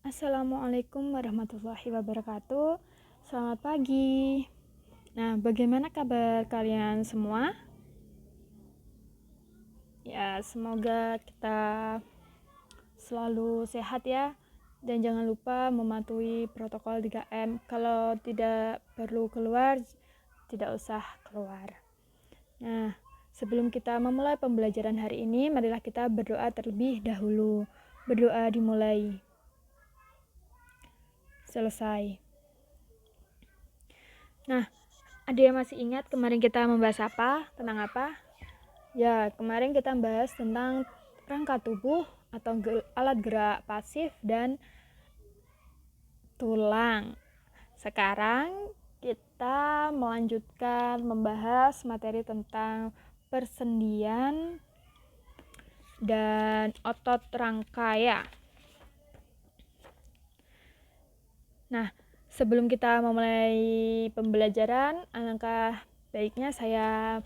Assalamualaikum warahmatullahi wabarakatuh. Selamat pagi. Nah, bagaimana kabar kalian semua? Ya, semoga kita selalu sehat ya. Dan jangan lupa mematuhi protokol 3M. Kalau tidak perlu keluar, tidak usah keluar. Nah, sebelum kita memulai pembelajaran hari ini, marilah kita berdoa terlebih dahulu. Berdoa dimulai. Selesai. Nah, ada yang masih ingat kemarin kita membahas apa? Tentang apa? Ya, kemarin kita bahas tentang rangka tubuh atau alat gerak pasif dan tulang. Sekarang kita melanjutkan membahas materi tentang persendian dan otot rangka ya. Nah, sebelum kita memulai pembelajaran, alangkah baiknya saya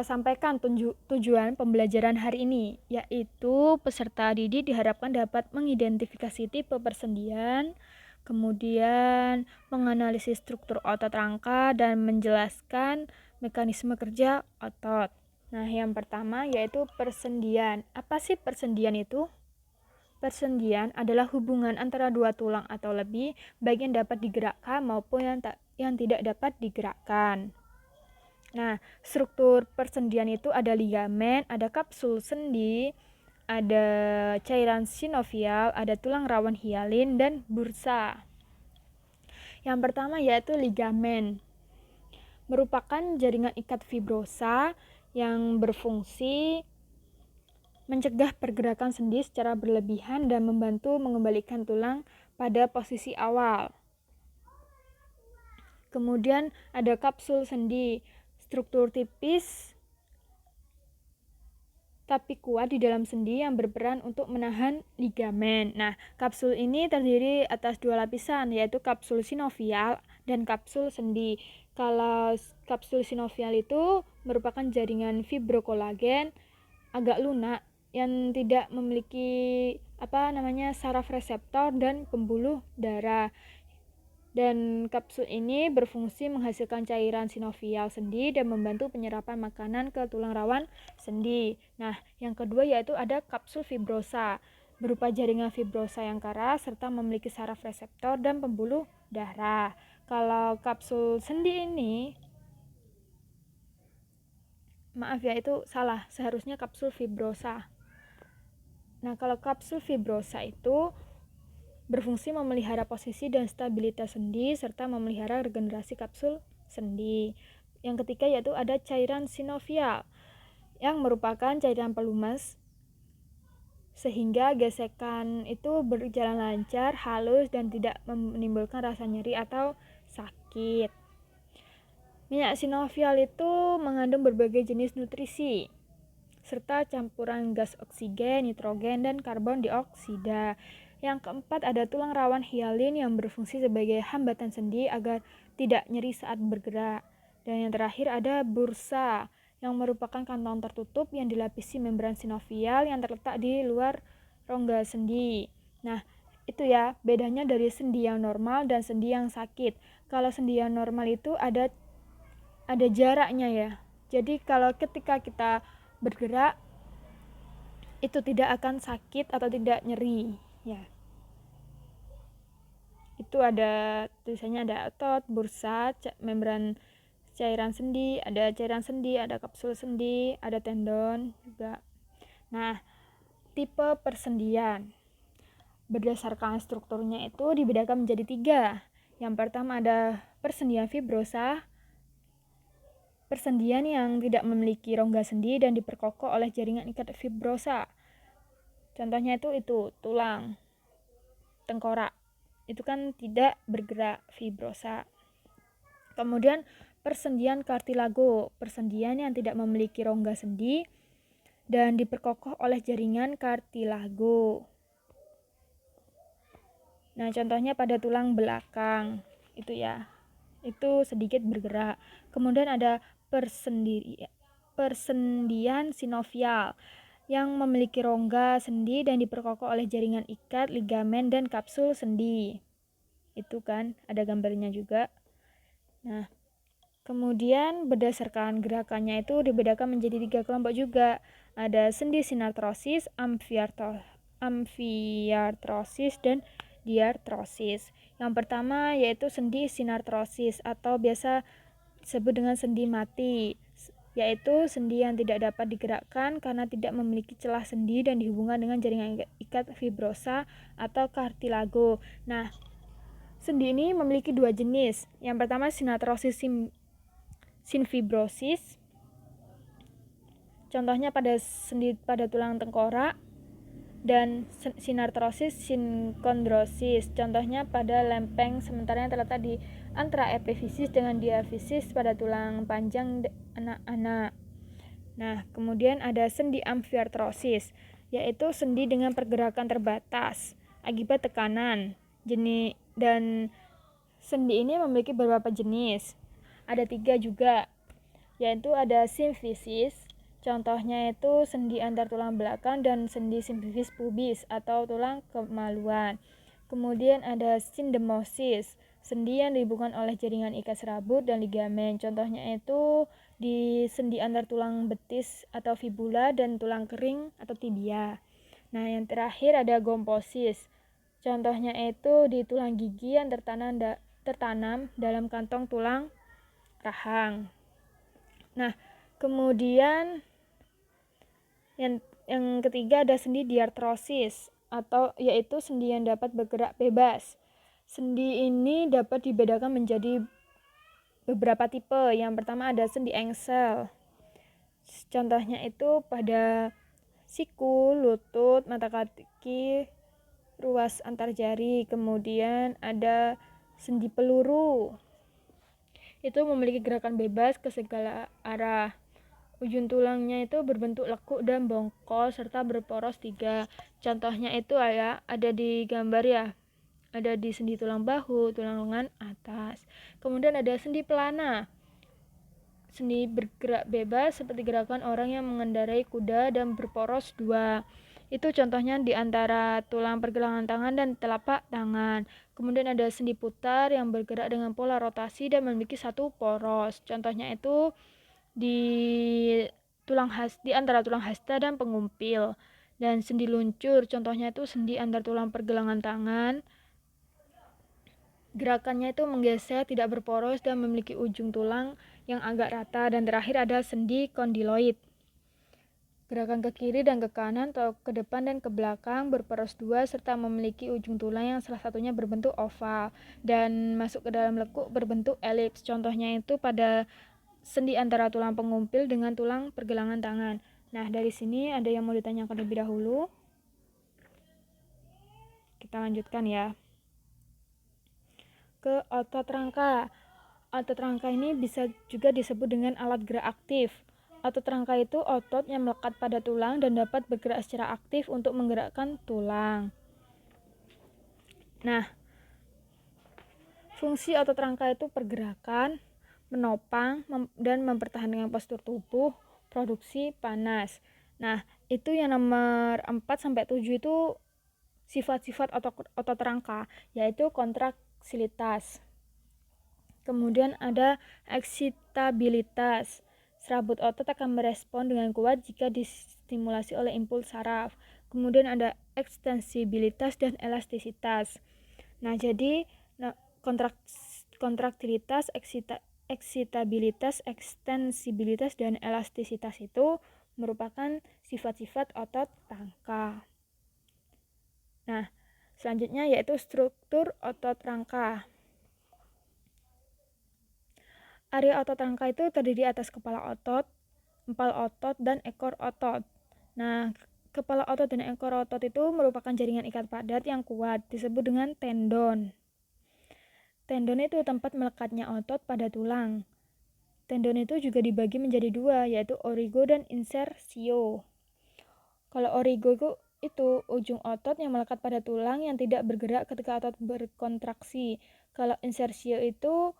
sampaikan tujuan pembelajaran hari ini, yaitu peserta didik diharapkan dapat mengidentifikasi tipe persendian, kemudian menganalisis struktur otot rangka, dan menjelaskan mekanisme kerja otot. Nah, yang pertama yaitu persendian. Apa sih persendian itu? Persendian adalah hubungan antara dua tulang atau lebih, baik yang dapat digerakkan maupun yang tidak dapat digerakkan. Nah, struktur persendian itu ada ligamen, ada kapsul sendi, ada cairan sinovial, ada tulang rawan hialin, dan bursa. Yang pertama yaitu ligamen. Merupakan jaringan ikat fibrosa yang berfungsi mencegah pergerakan sendi secara berlebihan dan membantu mengembalikan tulang pada posisi awal. Kemudian ada kapsul sendi. Struktur tipis tapi kuat di dalam sendi yang berperan untuk menahan ligamen. Nah, kapsul ini terdiri atas dua lapisan, yaitu kapsul sinovial dan kapsul sendi. Kalau kapsul sinovial itu merupakan jaringan fibrokolagen agak lunak yang tidak memiliki saraf reseptor dan pembuluh darah. Dan kapsul ini berfungsi menghasilkan cairan sinovial sendi dan membantu penyerapan makanan ke tulang rawan sendi. Nah, yang kedua yaitu ada kapsul fibrosa, berupa jaringan fibrosa yang keras serta memiliki saraf reseptor dan pembuluh darah. Kalau kapsul sendi ini, itu salah, seharusnya kapsul fibrosa. Nah, kalau kapsul fibrosa itu berfungsi memelihara posisi dan stabilitas sendi serta memelihara regenerasi kapsul sendi. Yang ketiga yaitu ada cairan sinovial yang merupakan cairan pelumas sehingga gesekan itu berjalan lancar, halus, dan tidak menimbulkan rasa nyeri atau sakit. Minyak sinovial itu mengandung berbagai jenis nutrisi serta campuran gas oksigen, nitrogen, dan karbon dioksida. Yang keempat ada tulang rawan hialin yang berfungsi sebagai hambatan sendi agar tidak nyeri saat bergerak. Dan yang terakhir ada bursa yang merupakan kantong tertutup yang dilapisi membran sinovial yang terletak di luar rongga sendi. Nah, itu ya bedanya dari sendi yang normal dan sendi yang sakit. Kalau sendi yang normal itu ada jaraknya ya. Jadi kalau ketika kita bergerak itu tidak akan sakit atau tidak nyeri ya. Itu ada tulisannya, ada otot, bursa, membran cairan sendi, ada kapsul sendi, ada tendon juga. Nah, tipe persendian berdasarkan strukturnya itu dibedakan menjadi 3. Yang pertama ada persendian fibrosa, persendian yang tidak memiliki rongga sendi dan diperkokoh oleh jaringan ikat fibrosa. Contohnya itu tulang, tengkorak, itu kan tidak bergerak, fibrosa. Kemudian persendian kartilago, persendian yang tidak memiliki rongga sendi dan diperkokoh oleh jaringan kartilago. Nah, contohnya pada tulang belakang, itu ya, itu sedikit bergerak. Kemudian ada persendian sinovial. yang memiliki rongga sendi dan diperkokoh oleh jaringan ikat, ligamen, dan kapsul sendi. Itu kan ada gambarnya juga. Nah, kemudian berdasarkan gerakannya itu dibedakan menjadi 3 kelompok juga. Ada sendi sinartrosis, amfiartrosis, dan diartrosis. Yang pertama yaitu sendi sinartrosis atau biasa disebut dengan sendi mati, yaitu sendi yang tidak dapat digerakkan karena tidak memiliki celah sendi dan dihubungkan dengan jaringan ikat fibrosa atau kartilago. Nah, sendi ini memiliki 2 jenis. Yang pertama sinartrosis sinfibrosis. Contohnya pada sendi pada tulang tengkorak, dan sinartrosis sinkondrosis. Contohnya pada lempeng sementara yang terletak di antara epifisis dengan diafisis pada tulang panjang anak-anak. Nah, kemudian ada sendi amfiartrosis, yaitu sendi dengan pergerakan terbatas akibat tekanan. Dan sendi ini memiliki beberapa jenis. Ada 3 juga, yaitu ada simfisis. Contohnya itu sendi antar tulang belakang dan sendi simfifis pubis atau tulang kemaluan. Kemudian ada sindemosis, sendi yang dihubungkan oleh jaringan ikat serabut dan ligamen. Contohnya itu di sendi antar tulang betis atau fibula dan tulang kering atau tibia. Nah, yang terakhir ada gomposis. Contohnya itu di tulang gigi yang tertanam dalam kantong tulang rahang. Nah, kemudian yang ketiga ada sendi diartrosis, atau yaitu sendi yang dapat bergerak bebas. Sendi ini dapat dibedakan menjadi beberapa tipe. Yang pertama ada sendi engsel. Contohnya itu pada siku, lutut, mata kaki, ruas antar jari. Kemudian ada sendi peluru. Itu memiliki gerakan bebas ke segala arah. Ujung tulangnya itu berbentuk lekuk dan bongkol serta berporos 3. Contohnya itu ada di gambar ya. Ada di sendi tulang bahu, tulang lengan atas. Kemudian ada sendi pelana. Sendi bergerak bebas seperti gerakan orang yang mengendarai kuda dan berporos 2. Itu contohnya di antara tulang pergelangan tangan dan telapak tangan. Kemudian ada sendi putar yang bergerak dengan pola rotasi dan memiliki 1 poros. Contohnya itu di antara tulang hasta dan pengumpil. Dan sendi luncur, contohnya itu sendi antar tulang pergelangan tangan. Gerakannya itu menggeser, tidak berporos, dan memiliki ujung tulang yang agak rata. Dan terakhir ada sendi kondiloid. Gerakan ke kiri dan ke kanan atau ke depan dan ke belakang berporos 2 serta memiliki ujung tulang yang salah satunya berbentuk oval dan masuk ke dalam lekuk berbentuk elips. Contohnya itu pada sendi antara tulang pengumpil dengan tulang pergelangan tangan. Nah, dari sini ada yang mau ditanyakan lebih dahulu. Kita lanjutkan ya. Ke otot rangka. Otot rangka ini bisa juga disebut dengan alat gerak aktif. Otot rangka itu otot yang melekat pada tulang dan dapat bergerak secara aktif untuk menggerakkan tulang. Nah, fungsi otot rangka itu pergerakan, menopang, dan mempertahankan postur tubuh, produksi panas. Nah, itu yang nomor 4-7 itu sifat-sifat otot rangka, yaitu kontraksilitas. Kemudian ada eksitabilitas. Serabut otot akan merespon dengan kuat jika distimulasi oleh impuls saraf. Kemudian ada ekstensibilitas dan elastisitas. Nah, jadi kontraktilitas, eksitabilitas, ekstensibilitas, dan elastisitas itu merupakan sifat-sifat otot rangka. Nah, selanjutnya yaitu struktur otot rangka. Area otot rangka itu terdiri atas kepala otot, empal otot, dan ekor otot. Nah, kepala otot dan ekor otot itu merupakan jaringan ikat padat yang kuat, disebut dengan tendon. Tendon itu tempat melekatnya otot pada tulang. Tendon itu juga dibagi menjadi 2, yaitu origo dan insersio. Kalau origo itu ujung otot yang melekat pada tulang yang tidak bergerak ketika otot berkontraksi. Kalau insersio itu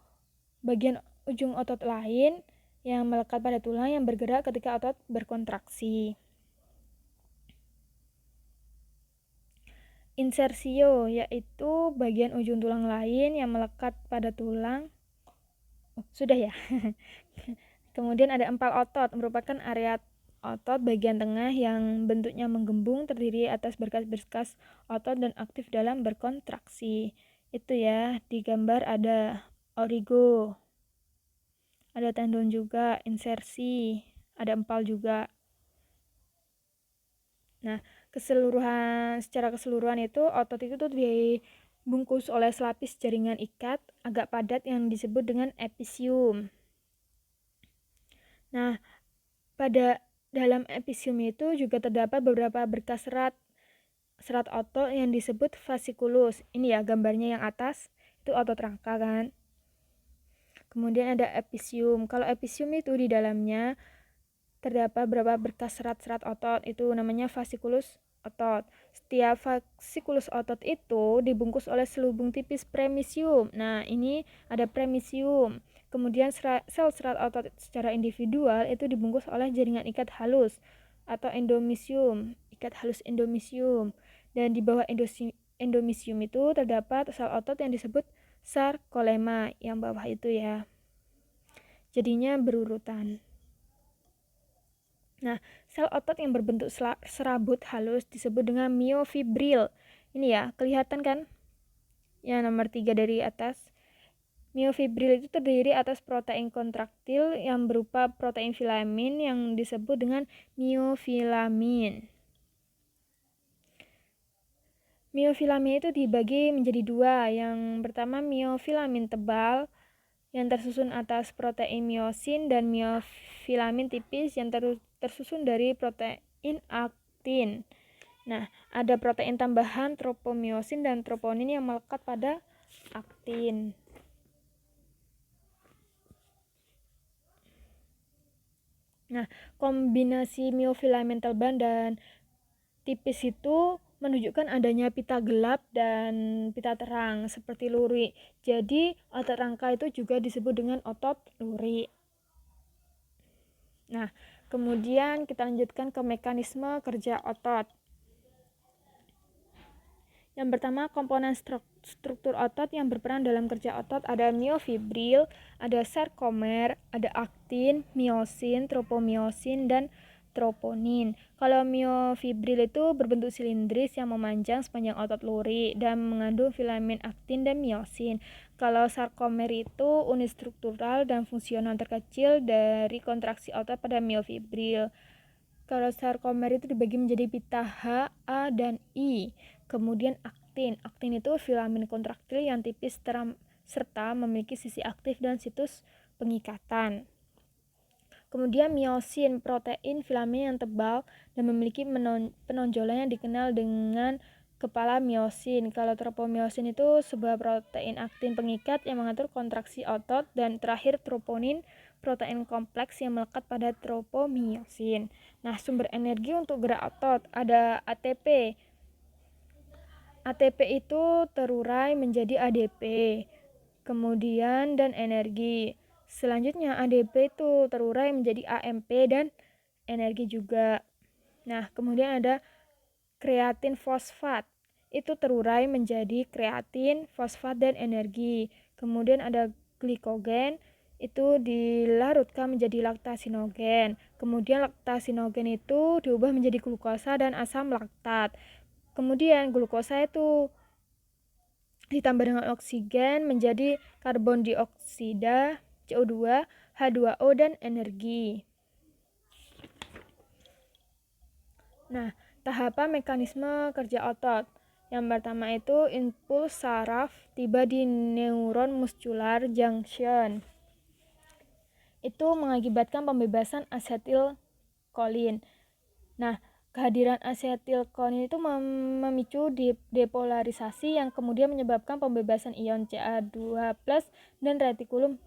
bagian ujung otot lain yang melekat pada tulang yang bergerak ketika otot berkontraksi. Insersio yaitu bagian ujung tulang lain yang melekat pada tulang. Sudah ya. Kemudian ada empal otot, merupakan area otot bagian tengah yang bentuknya menggembung, terdiri atas berkas-berkas otot dan aktif dalam berkontraksi. Itu ya, di gambar ada origo, ada tendon juga, insersi, ada empal juga. Nah, secara keseluruhan itu otot itu tuh dibungkus oleh selapis jaringan ikat agak padat yang disebut dengan episium. Nah, pada dalam episium itu juga terdapat beberapa berkas serat otot yang disebut fasciculus. Ini ya gambarnya yang atas, itu otot rangka kan. Kemudian ada episium. Kalau episium itu di dalamnya terdapat beberapa berkas serat-serat otot, itu namanya fasciculus otot. Setiap fasciculus otot itu dibungkus oleh selubung tipis premisium. Nah, ini ada premisium. Kemudian sel serat otot secara individual itu dibungkus oleh jaringan ikat halus atau endomisium, ikat halus endomisium. Dan di bawah endomisium itu terdapat sel otot yang disebut sarkolema, yang bawah itu ya. Jadinya berurutan. Nah, sel otot yang berbentuk serabut halus disebut dengan myofibril. Ini ya, kelihatan kan? Yang nomor 3 dari atas. Myofibril itu terdiri atas protein kontraktil yang berupa protein filamin yang disebut dengan myofilamin. Myofilamin itu dibagi menjadi dua. Yang pertama myofilamin tebal yang tersusun atas protein myosin, dan myofilamin tipis yang tersusun dari protein aktin. Nah, ada protein tambahan tropomyosin dan troponin yang melekat pada aktin. Nah, kombinasi myofilamin tebal dan tipis itu menunjukkan adanya pita gelap dan pita terang seperti luri. Jadi otot rangka itu juga disebut dengan otot luri. Nah, kemudian kita lanjutkan ke mekanisme kerja otot. Yang pertama, komponen struktur otot yang berperan dalam kerja otot ada myofibril, ada sarkomer, ada aktin, myosin, tropomyosin, dan troponin. Kalau myofibril itu berbentuk silindris yang memanjang sepanjang otot luri dan mengandung filamen aktin dan myosin. Kalau sarkomer itu unit struktural dan fungsional terkecil dari kontraksi otot pada myofibril. Kalau sarkomer itu dibagi menjadi pita H, A, dan I. Kemudian aktin. Aktin itu filamen kontraktil yang tipis serta memiliki sisi aktif dan situs pengikatan. Kemudian myosin, protein filamen yang tebal dan memiliki penonjolan yang dikenal dengan kepala myosin. Kalau tropomyosin itu sebuah protein aktin pengikat yang mengatur kontraksi otot. Dan terakhir troponin, protein kompleks yang melekat pada tropomyosin. Nah, sumber energi untuk gerak otot ada ATP. ATP itu terurai menjadi ADP, kemudian dan energi. Selanjutnya ADP itu terurai menjadi AMP dan energi juga. Nah, kemudian ada kreatin fosfat. Itu terurai menjadi kreatin, fosfat, dan energi. Kemudian ada glikogen, itu dilarutkan menjadi laktasinogen. Kemudian laktasinogen itu diubah menjadi glukosa dan asam laktat. Kemudian glukosa itu ditambah dengan oksigen menjadi karbon dioksida, CO2, H2O, dan energi. Nah, tahapan mekanisme kerja otot. Yang pertama itu impuls saraf tiba di neuron muscular junction. Itu mengakibatkan pembebasan asetilkolin. Nah, kehadiran asetilkolin itu memicu depolarisasi yang kemudian menyebabkan pembebasan ion Ca2+ dan retikulum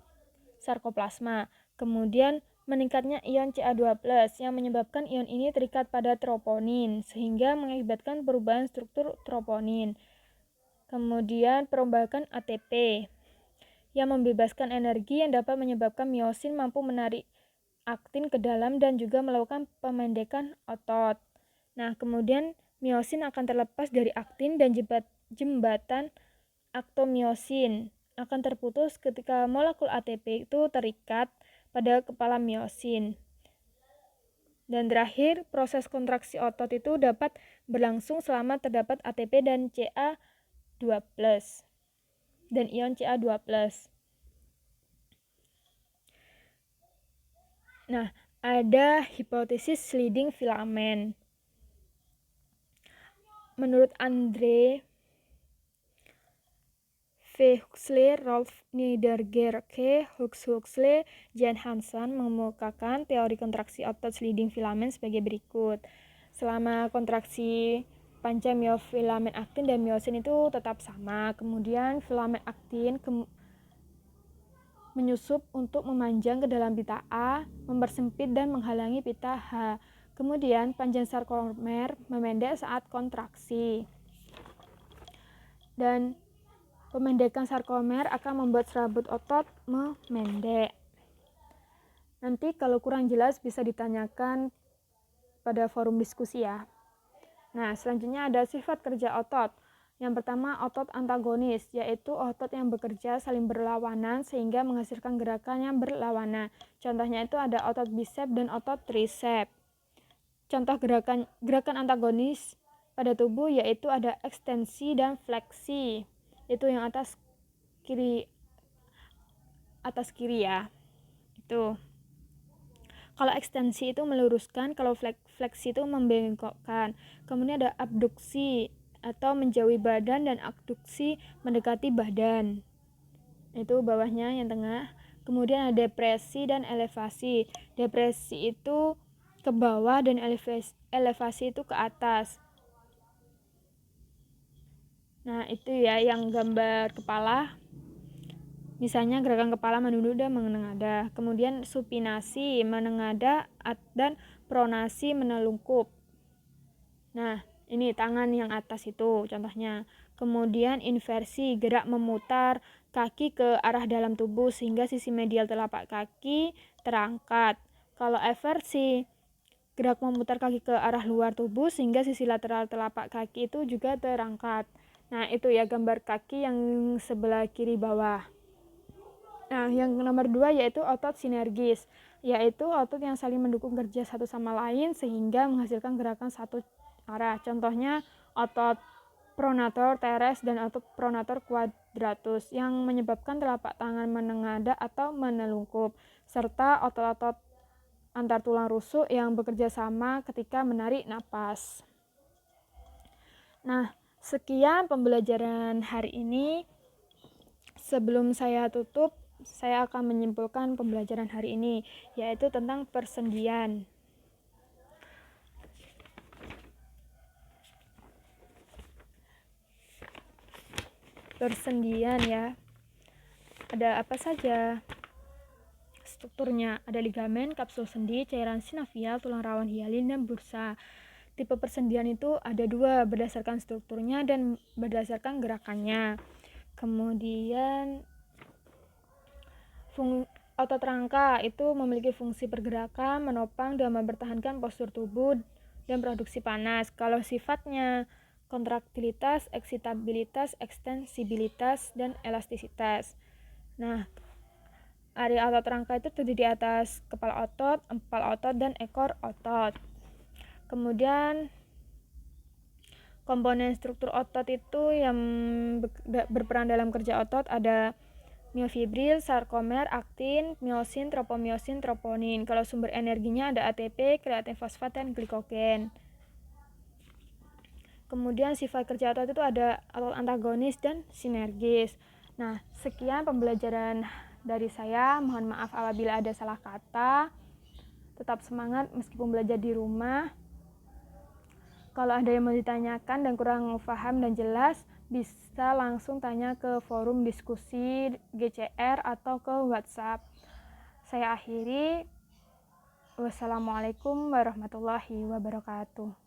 sarkoplasma. Kemudian meningkatnya ion Ca2+ yang menyebabkan ion ini terikat pada troponin sehingga mengakibatkan perubahan struktur troponin. Kemudian perombakan ATP yang membebaskan energi yang dapat menyebabkan myosin mampu menarik aktin ke dalam dan juga melakukan pemendekan otot. Nah, kemudian miosin akan terlepas dari aktin dan jembatan aktomiosin akan terputus ketika molekul ATP itu terikat pada kepala miosin. Dan terakhir, proses kontraksi otot itu dapat berlangsung selama terdapat ATP dan Ca2+, dan ion Ca2+. Nah, ada hipotesis sliding filament. Menurut Andre V. Huxley, Rolf Niedergerke, Huxley, Jan Hansen mengemukakan teori kontraksi otot sliding filament sebagai berikut. Selama kontraksi panjang miofilament aktin dan miosin itu tetap sama, kemudian filament aktin menyusup untuk memanjang ke dalam pita A, mempersempit dan menghalangi pita H. Kemudian panjang sarkomer memendek saat kontraksi. Dan pemendekan sarkomer akan membuat serabut otot memendek. Nanti kalau kurang jelas bisa ditanyakan pada forum diskusi ya. Nah, selanjutnya ada sifat kerja otot. Yang pertama, otot antagonis, yaitu otot yang bekerja saling berlawanan sehingga menghasilkan gerakan yang berlawanan. Contohnya itu ada otot bisep dan otot tricep. Contoh gerakan antagonis pada tubuh yaitu ada ekstensi dan fleksi. Itu yang atas kiri ya. Itu. Kalau ekstensi itu meluruskan, kalau fleksi itu membengkokkan. Kemudian ada abduksi atau menjauhi badan dan abduksi mendekati badan. Itu bawahnya yang tengah. Kemudian ada depresi dan elevasi. Depresi itu ke bawah dan elevasi itu ke atas. Nah, itu ya yang gambar kepala. Misalnya gerakan kepala menunduk dan menengadah. Kemudian supinasi, menengadah, dan pronasi, menelungkup. Nah, ini tangan yang atas itu contohnya. Kemudian inversi, gerak memutar kaki ke arah dalam tubuh sehingga sisi medial telapak kaki terangkat. Kalau eversi, gerak memutar kaki ke arah luar tubuh sehingga sisi lateral telapak kaki itu juga terangkat. Nah, itu ya gambar kaki yang sebelah kiri bawah. Nah, yang nomor 2 yaitu otot sinergis, yaitu otot yang saling mendukung kerja satu sama lain sehingga menghasilkan gerakan satu arah. Contohnya otot pronator teres dan otot pronator quadratus yang menyebabkan telapak tangan menengadah atau menelungkup, serta otot-otot antar tulang rusuk yang bekerja sama ketika menarik napas. Nah, sekian pembelajaran hari ini. Sebelum saya tutup, saya akan menyimpulkan pembelajaran hari ini, yaitu tentang persendian. Persendian ya, ada apa saja strukturnya? Ada ligamen, kapsul sendi, cairan sinovial, tulang rawan hialin, dan bursa. Tipe persendian itu ada 2, berdasarkan strukturnya dan berdasarkan gerakannya. Kemudian otot rangka itu memiliki fungsi pergerakan, menopang dan mempertahankan postur tubuh dan produksi panas. Kalau sifatnya kontraktilitas, eksitabilitas, ekstensibilitas, dan elastisitas. Nah, area otot rangka itu terdiri di atas kepala otot, empal otot, dan ekor otot. Kemudian komponen struktur otot itu yang berperan dalam kerja otot ada miofibril, sarkomer, aktin, miosin, tropomiosin, troponin. Kalau sumber energinya ada ATP, kreatin fosfat, dan glikogen. Kemudian sifat kerja otot itu ada otot antagonis dan sinergis. Nah, sekian pembelajaran dari saya. Mohon maaf apabila ada salah kata. Tetap semangat meskipun belajar di rumah. Kalau ada yang mau ditanyakan dan kurang paham dan jelas, bisa langsung tanya ke forum diskusi GCR atau ke WhatsApp. Saya akhiri. Wassalamualaikum warahmatullahi wabarakatuh.